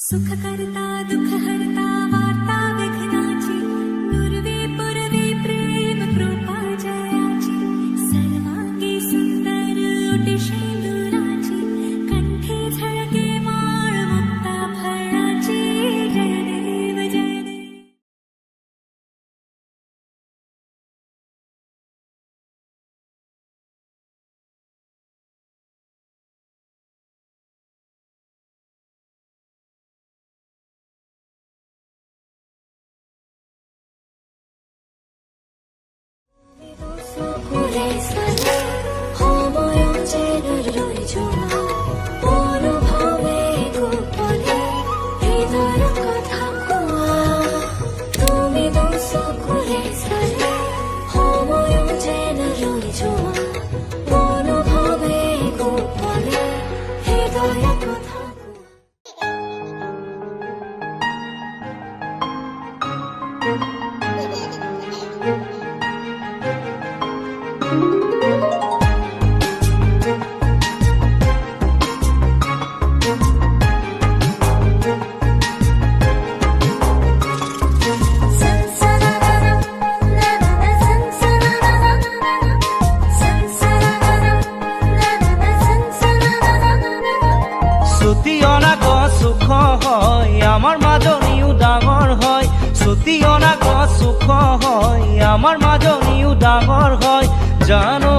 सुख करता दुख हरता वार्ता विघ्नाची पूर्वी पूर्वी प्रेम कृपा जयाची सर्वांगी सुंदर ओटी शेंदुराची कंठी झळके माळ मुक्ता फळाची जय देव जय देव. আমার মাজনীও ডাঙৰ হয় জানো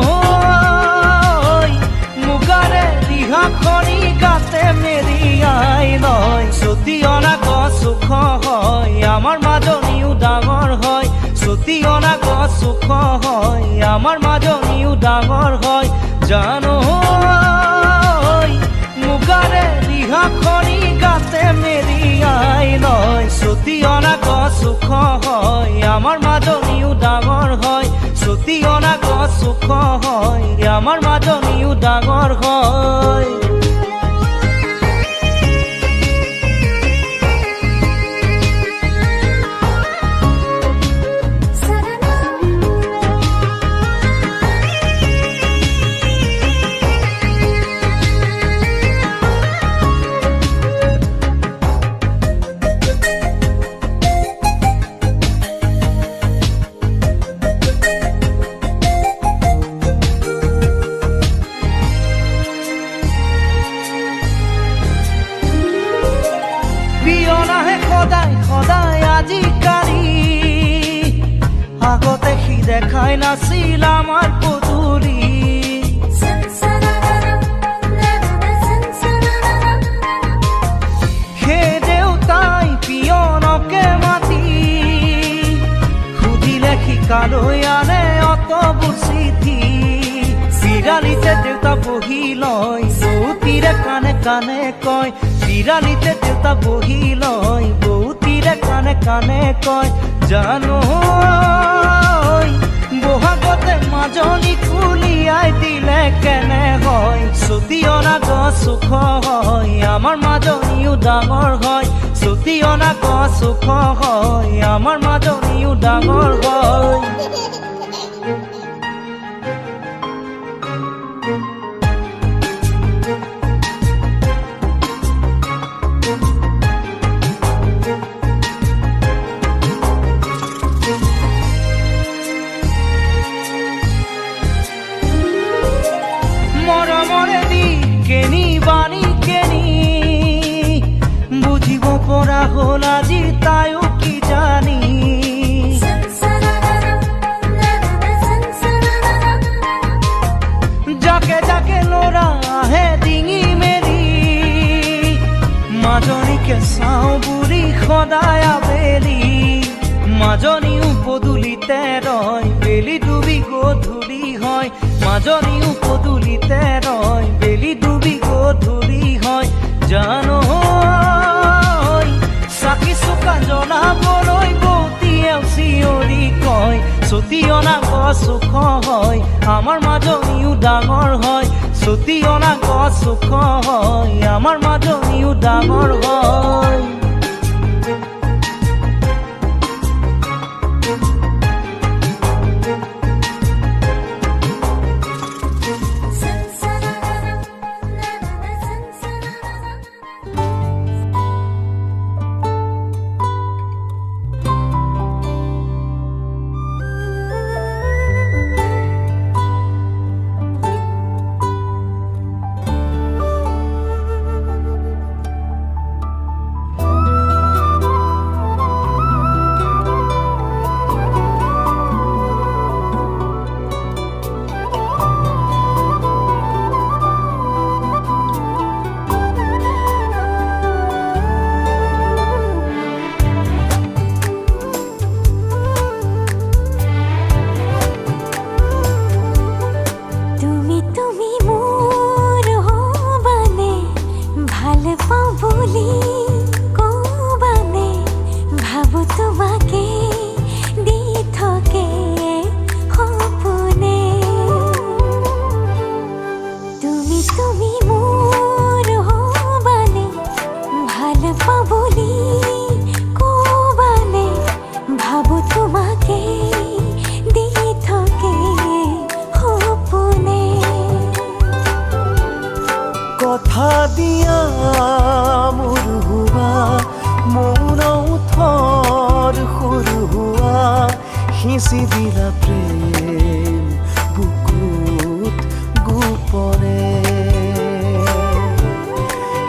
মুগাৰে ৰিহা খনি গাতে মেৰিয়াই লয় সতীয়না গছ সুখ হয় আমাৰ মাজনীও ডাঙৰ হয় সতীয়না গছ সুখ হয় আমাৰ মাজনীও ডাঙৰ হয় জানো মুগাৰে ৰিহা খনি গাতে মেৰিয়াই লয় সতীয়না গছ সুখ হয় আমাৰ মাজনীও ডাঙৰ হয় সতীয়না গছ সুখ হয় আমাৰ মাজনীও ডাঙৰ হয়. সদায় আজিকালি আগতে সি দেখাই নাছিল আমাৰ পদূলি সেই দেউতাই পিয়নকে মাতি সুধিলে শিকালৈ আনে অতবোৰ চিঠি বিৰালিতে দেউতা বহি লয় বৌতিৰে কাণে কাণে কয় বিৰালিতে দেউতা বহি লয় বৌতিৰে কাণে কাণে কয় জানো বহাগতে মাজনী খুলিয়াই দিলে কেনে হয় সতীয়না গছ সুখ হয় আমাৰ মাজনীও ডাঙৰ হয় সতীয়না গছ সুখ হয় আমাৰ মাজনীও ডাঙৰ হয়. মৰমৰে দি কেনি বাণী কেনি বুজিব পৰা হ'ল আজি তাইও কি জানি যাকে যাকে ল'ৰা আহে ডিঙি মেলি মাজনীকে চাওঁ বুঢ়ী সদায় আবেলি মাজনীও পদূলিতে ৰয় বেলি ডুবি গধূলি হয় মাজনীও পদূলিতে ৰয় বেলি ডুবি গধূলি হয় জানো চাকি চুকা জ্বলাবলৈ বৌতিয়েও চিঞৰি কয় সতীয়না গছ সুখ হয় আমাৰ মাজনীও ডাঙৰ হয় সতীয়না গছ সুখ হয় আমাৰ মাজনীও ডাঙৰ হয়. বুলি ক'বালে ভাবো তোমাকে দি থাকে সপোনে কথা দিয়া মোৰ হোৱা মৌন থৰ সৰু হোৱা সিঁচি দিলা প্ৰেম বুকুত গোপনে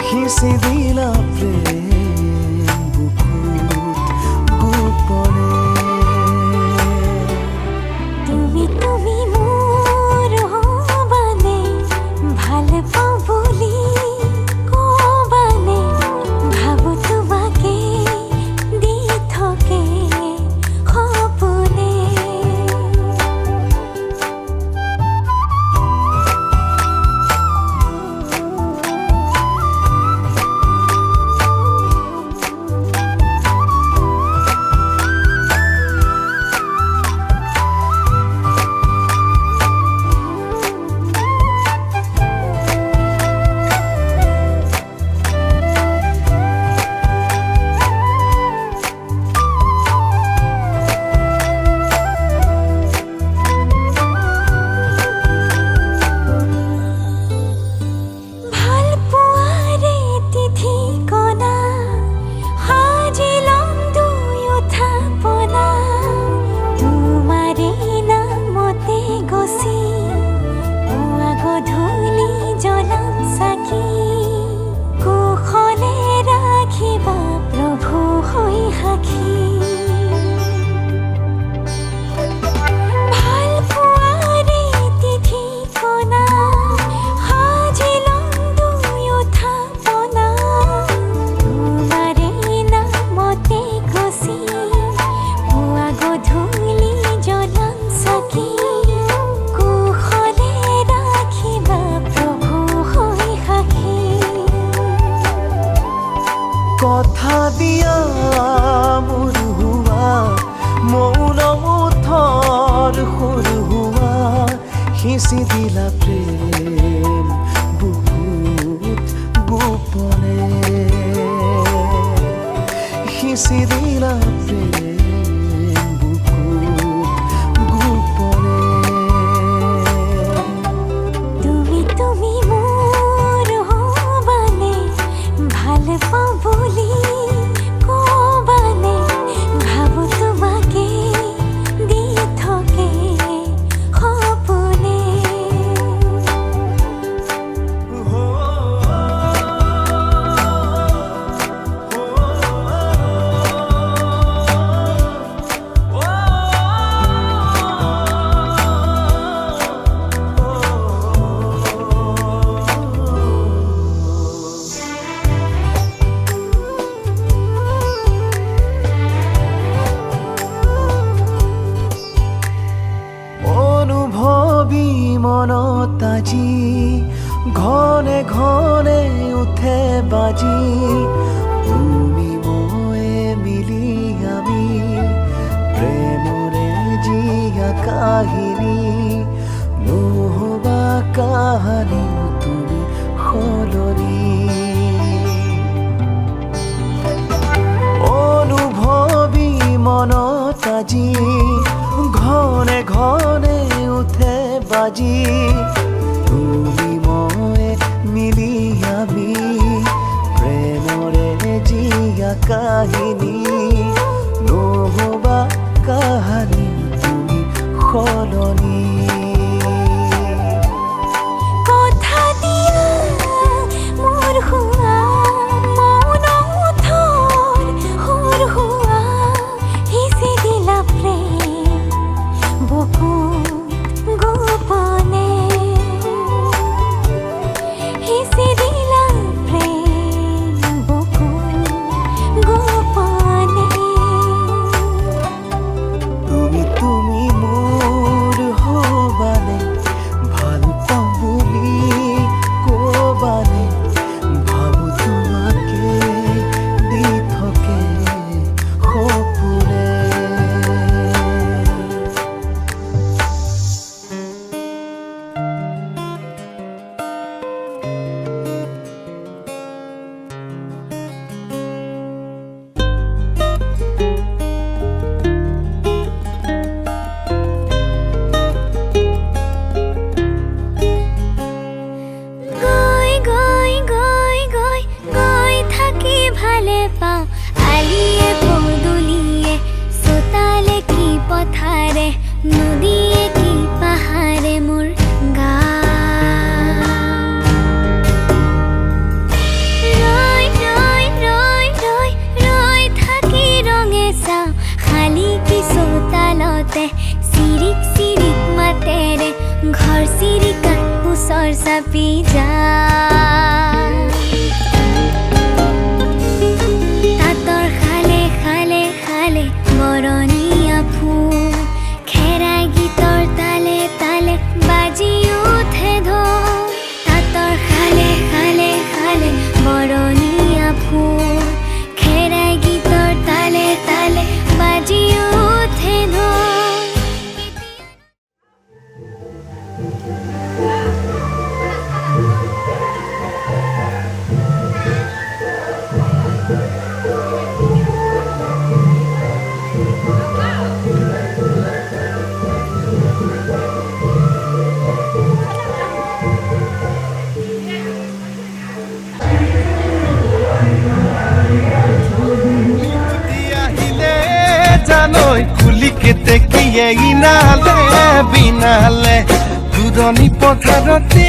সিঁচি দিলা প্ৰেম বুকুত গোপনে তুমি মোৰ হ'বানে ভাল পাওঁ বুলি ক'বানে ভাবো তোমাকে দি থাকে সপোনে ভাল পোৱাৰে তিথি কণা সাজিলম দুয়ো থাপনা তোমাৰে নামতে গছি পুৱা গধূলি জ্বলাম চাকি কুশলে ৰাখিবা প্ৰভু হৈ সাক্ষী ভাল পোৱাৰে তিথি কণা সাজিলম দুয়ো থাপনা তোমাৰে নামতে গছি পুৱা গধূলি জ্বলাম চাকি কুশলে ৰাখিবা প্ৰভু হৈ সাক্ষী কথা দিয়া মোৰ হোৱা মৌন থৰ সৰু হোৱা সিঁচি দিলা প্ৰেম বুকুত গোপনে সিঁচি দিলা প্ৰেম বুকুত গোপনে তুমি মোৰ হ'বানে ভাল পাওঁ বুলি ক'বানে ভাবো তোমাকে দি থাকে সপোনে অনুভৱী মনত আজি ঘনে ঘনে উঠে বাজি তুমি ময়ে মিলি আমি প্ৰেমৰে জীয়া কাহিনী নহবা কাহানী তুমি সলনি অনুভৱী মনত আজি ঘনে ঘনে উঠে বাজি তুমি ময়ে মিলি আমি প্ৰেমৰে জীয়া কাহিনী নহবা কাহানী তুমি সলনি কথা দিয়া মোৰ হোৱা মৌন থৰ সৰু হোৱা সিঁচি দিলা প্ৰেম বুকুত গোপনে সিঁচি দিলা প্ৰেম বুকুত গোপনে তুমি মোৰ জানৈ কুলিকেতে কিয়ে ইনালে বিনালে দুৰণি পথাৰতে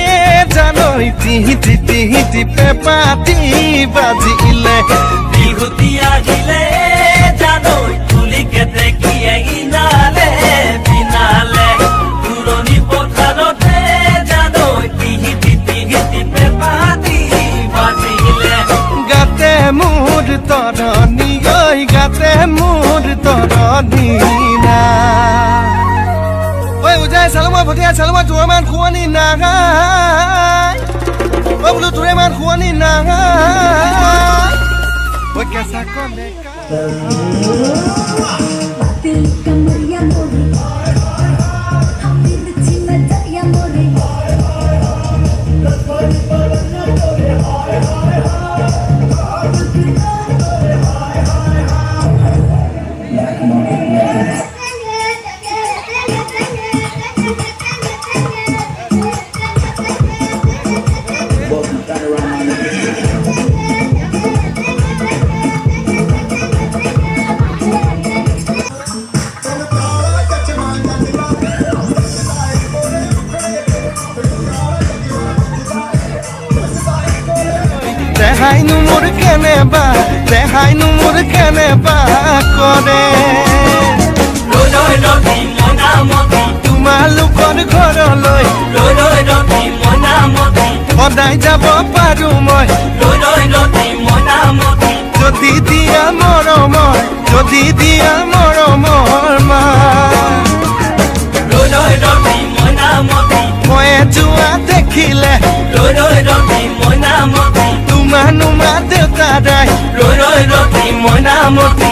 জানৈ তিহিতি তিহিতি পেপাতি বাজিলে বিহুতি আহিলে জানৈ কুলিকেতে কিয়ে ইনালে বিনালে দূৰণি পথাৰতে জানৈ তিহিতি তিহিতি পেপাতি বাজিলে গাতে মোৰ তৰণি ঐ গাতে মোৰ তৰণি না ঐ উজাই চালমা ভটিয়া চালমা তোৰমান খুৱনি নাগাই ঐ বোলো তোৰেমান খুৱনি নাগাই ঐ কেঁচা কলে दिल कमरिया मोरे दिल चिमटिया मोरे দেখাইনো মোৰ কেনেবা কৰে ৰৈ ৰবি মনামতি তোমালোকৰ ঘৰলৈ ৰৈ ৰবি মনামতি সদায় যাব পাৰো মই ৰৈ ৰবি মনামতি যদি দিয়া মৰমৰ মা ৰৈ ৰবি মনামতি মই যোৱা দেখিলে ৰৈ ৰবি মনামতি তোমানুমা দেউতাৰাই ৰৈ ৰবি মনামতি